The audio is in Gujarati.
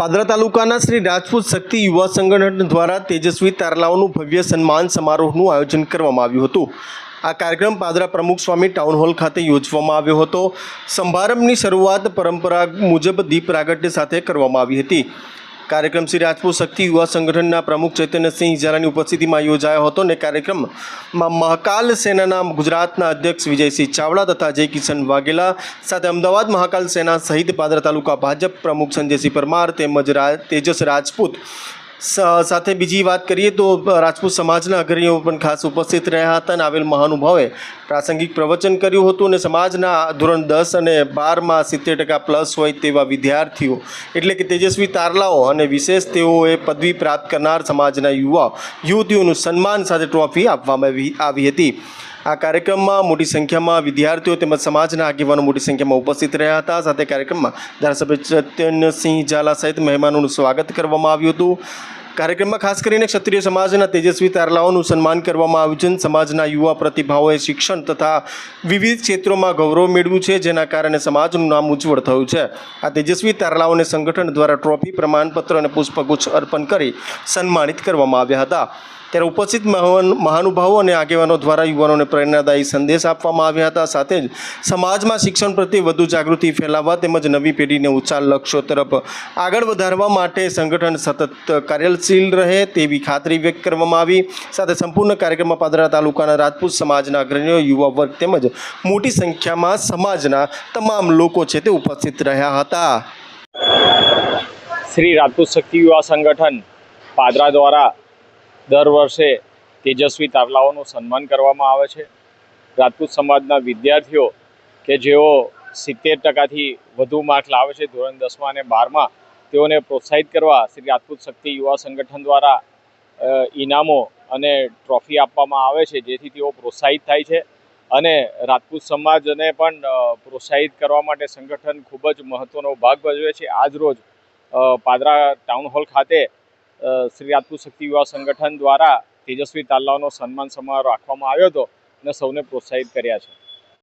પાદરા તાલુકાના શ્રી રાજપૂત શક્તિ યુવા સંગઠન દ્વારા તેજસ્વી તારલાઓનું ભવ્ય સન્માન સમારોહનું આયોજન કરવામાં આવ્યું હતું। આ કાર્યક્રમ પાદરા પ્રમુખ સ્વામી ટાઉન હોલ ખાતે યોજવામાં આવ્યો હતો। સમારંભની શરૂઆત પરંપરા મુજબ દીપ પ્રાગટ્ય સાથે કરવામાં આવી હતી। कार्यक्रम श्री राजपूत शक्ति युवा संगठन प्रमुख चैतन्य सिंह ઝાલાની उपस्थितिમાં યોજાયો હતો અને કાર્યક્રમમાં મહાકાલ સેનાના ગુજરાતના અધ્યક્ષ વિજયસિંહ ચાવડા તથા જય કિશન વાઘેલા સાથે અમદાવાદ મહાકાલ સેના સહિત પાદરા તાલુકા ભાજપ પ્રમુખ સંજયસિંહ પરમાર તેમજ તેજસ રાજપૂત સાથે બીજી વાત કરીએ તો રાજપૂત સમાજના અગ્રણીઓ પણ ખાસ ઉપસ્થિત રહ્યા હતા અને આવેલ મહાનુભાવે પ્રાસંગિક પ્રવચન કર્યું હતું અને સમાજના ધોરણ 10 અને 12માં 70% હોય તેવા વિદ્યાર્થીઓ એટલે કે તેજસ્વી તારલાઓ અને વિશેષ તેઓએ પદવી પ્રાપ્ત કરનાર સમાજના યુવતીઓનું સન્માન સાથે ટ્રોફી આપવામાં આવી હતી। આ કાર્યક્રમમાં મોટી સંખ્યામાં વિદ્યાર્થીઓ તેમજ સમાજના આગેવાનો મોટી સંખ્યામાં ઉપસ્થિત રહ્યા હતા। સાથે કાર્યક્રમમાં ધારાસભ્ય ચૈતન્યસિંહ ઝાલા સહિત મહેમાનોનું સ્વાગત કરવામાં આવ્યું હતું। કાર્યક્રમમાં ખાસ કરીને ક્ષત્રિય સમાજના તેજસ્વી તારલાઓનું સન્માન કરવામાં આવ્યું છે। સમાજના યુવા પ્રતિભાઓએ શિક્ષણ તથા વિવિધ ક્ષેત્રોમાં ગૌરવ મેળવ્યું છે, જેના કારણે સમાજનું નામ ઉજ્જવળ થયું છે। આ તેજસ્વી તારલાઓને સંગઠન દ્વારા ટ્રોફી, પ્રમાણપત્ર અને પુષ્પગુચ્છ અર્પણ કરી સન્માનિત કરવામાં આવ્યા હતા। ત્યારે ઉપસ્થિત મહાનુભાવો અને આગેવાનો દ્વારા યુવાનોને પ્રેરણાદાયી સંદેશ આપવામાં આવ્યા હતા। સાથે જ સમાજમાં શિક્ષણ પ્રત્યે વધુ જાગૃતિ ફેલાવવા તેમજ નવી પેઢીને ઊંચા લક્ષ્યો તરફ આગળ વધારવા માટે સંગઠન સતત કાર્યશીલ રહે તેવી ખાતરી વ્યક્ત કરવામાં આવી। સાથે સંપૂર્ણ કાર્યક્રમમાં પાદરા તાલુકાના રાજપૂત સમાજના અગ્રણીઓ, યુવા વર્ગ તેમજ મોટી સંખ્યામાં સમાજના તમામ લોકો છે તે ઉપસ્થિત રહ્યા હતા। શ્રી રાજપૂત શક્તિ યુવા સંગઠન પાદરા દ્વારા દર વર્ષે તેજસ્વી તારલાઓનું સન્માન કરવામાં આવે છે। રાજપૂત સમાજના વિદ્યાર્થીઓ કે જેઓ 70%થી વધુ માર્ક લાવે છે ધોરણ 10માં અને 12માં, તેઓને પ્રોત્સાહિત કરવા શ્રી રાજપૂત શક્તિ યુવા સંગઠન દ્વારા ઇનામો અને ટ્રોફી આપવામાં આવે છે, જેથી તેઓ પ્રોત્સાહિત થાય છે અને રાજપૂત સમાજને પણ પ્રોત્સાહિત કરવા માટે સંગઠન ખૂબ જ મહત્ત્વનો ભાગ ભજવે છે। આજ રોજ પાદરા ટાઉન હોલ ખાતે શ્રી રાજપૂત શક્તિ યુવા સંગઠન દ્વારા તેજસ્વી તારલાઓનો સન્માન સમારોહ રાખવામાં આવ્યો હતો અને સૌને પ્રોત્સાહિત કર્યા છે।